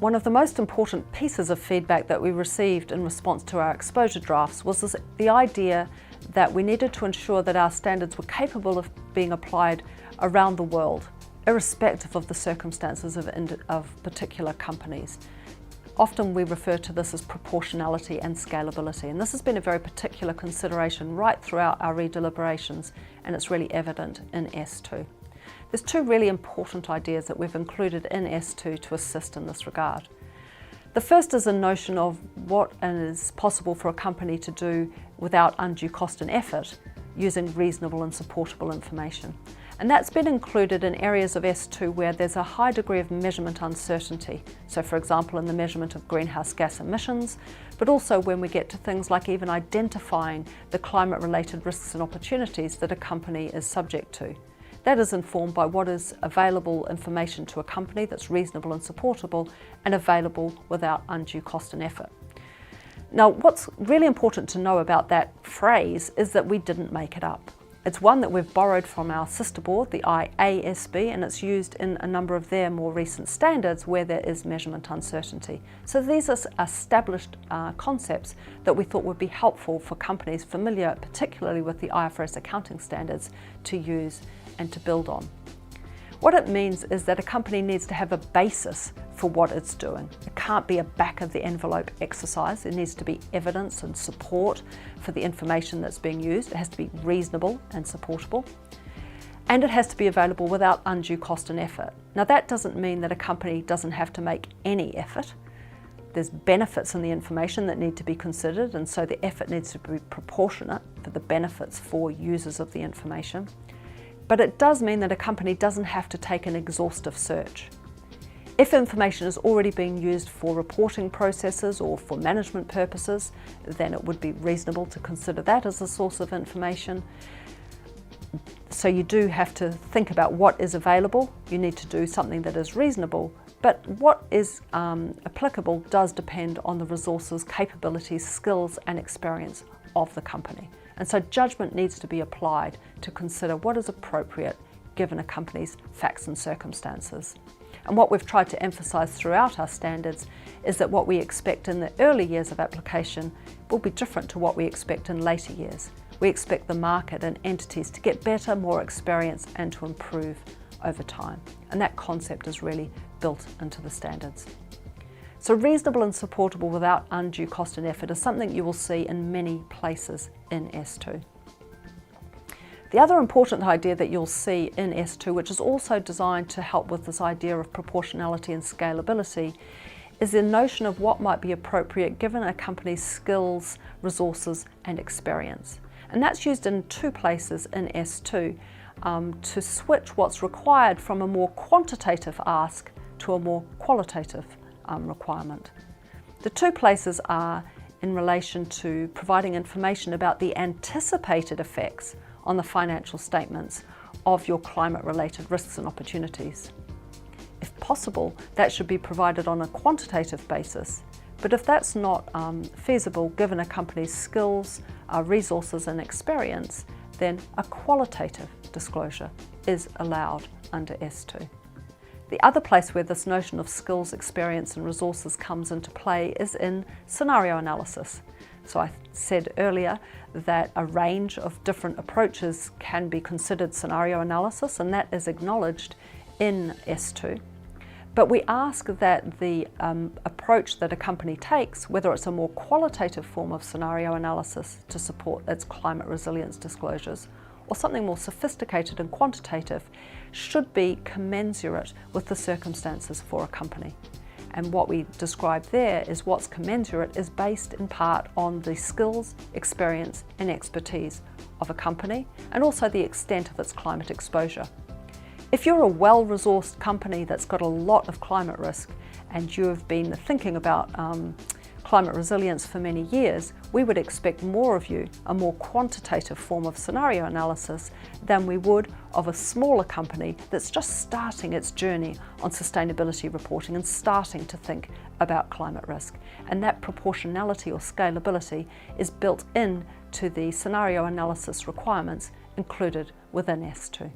One of the most important pieces of feedback that we received in response to our exposure drafts was the idea that we needed to ensure that our standards were capable of being applied around the world, irrespective of the circumstances of particular companies. Often we refer to this as proportionality and scalability, and this has been a very particular consideration right throughout our redeliberations, and it's really evident in S2. There's two really important ideas that we've included in S2 to assist in this regard. The first is a notion of what is possible for a company to do without undue cost and effort using reasonable and supportable information. And that's been included in areas of S2 where there's a high degree of measurement uncertainty. So for example, in the measurement of greenhouse gas emissions, but also when we get to things like even identifying the climate-related risks and opportunities that a company is subject to. That is informed by what is available information to a company that's reasonable and supportable and available without undue cost and effort. Now, what's really important to know about that phrase is that we didn't make it up. It's one that we've borrowed from our sister board, the IASB, and it's used in a number of their more recent standards where there is measurement uncertainty. So these are established concepts that we thought would be helpful for companies familiar particularly with the IFRS accounting standards to use and to build on. What it means is that a company needs to have a basis for what it's doing. It can't be a back-of-the-envelope exercise. There needs to be evidence and support for the information that's being used. It has to be reasonable and supportable. And it has to be available without undue cost and effort. Now, that doesn't mean that a company doesn't have to make any effort. There's benefits in the information that need to be considered, and so the effort needs to be proportionate for the benefits for users of the information. But it does mean that a company doesn't have to take an exhaustive search. If information is already being used for reporting processes or for management purposes, then it would be reasonable to consider that as a source of information. So you do have to think about what is available. You need to do something that is reasonable, but what is applicable does depend on the resources, capabilities, skills and experience of the company. And so judgment needs to be applied to consider what is appropriate given a company's facts and circumstances. And what we've tried to emphasise throughout our standards is that what we expect in the early years of application will be different to what we expect in later years. We expect the market and entities to get better, more experience and to improve over time. And that concept is really built into the standards. So reasonable and supportable without undue cost and effort is something you will see in many places in S2. The other important idea that you'll see in S2, which is also designed to help with this idea of proportionality and scalability, is the notion of what might be appropriate given a company's skills, resources and experience. And that's used in two places in S2 to switch what's required from a more quantitative ask to a more qualitative requirement. The two places are in relation to providing information about the anticipated effects on the financial statements of your climate-related risks and opportunities. If possible, that should be provided on a quantitative basis, but if that's not feasible given a company's skills, resources and experience, then a qualitative disclosure is allowed under S2. The other place where this notion of skills, experience and resources comes into play is in scenario analysis. So I said earlier that a range of different approaches can be considered scenario analysis, and that is acknowledged in S2. But we ask that the approach that a company takes, whether it's a more qualitative form of scenario analysis to support its climate resilience disclosures, or something more sophisticated and quantitative, should be commensurate with the circumstances for a company. And what we describe there is what's commensurate is based in part on the skills, experience and expertise of a company and also the extent of its climate exposure. If you're a well-resourced company that's got a lot of climate risk and you've been thinking about climate resilience for many years, we would expect more of you, a more quantitative form of scenario analysis than we would of a smaller company that's just starting its journey on sustainability reporting and starting to think about climate risk. And that proportionality or scalability is built in to the scenario analysis requirements included within S2.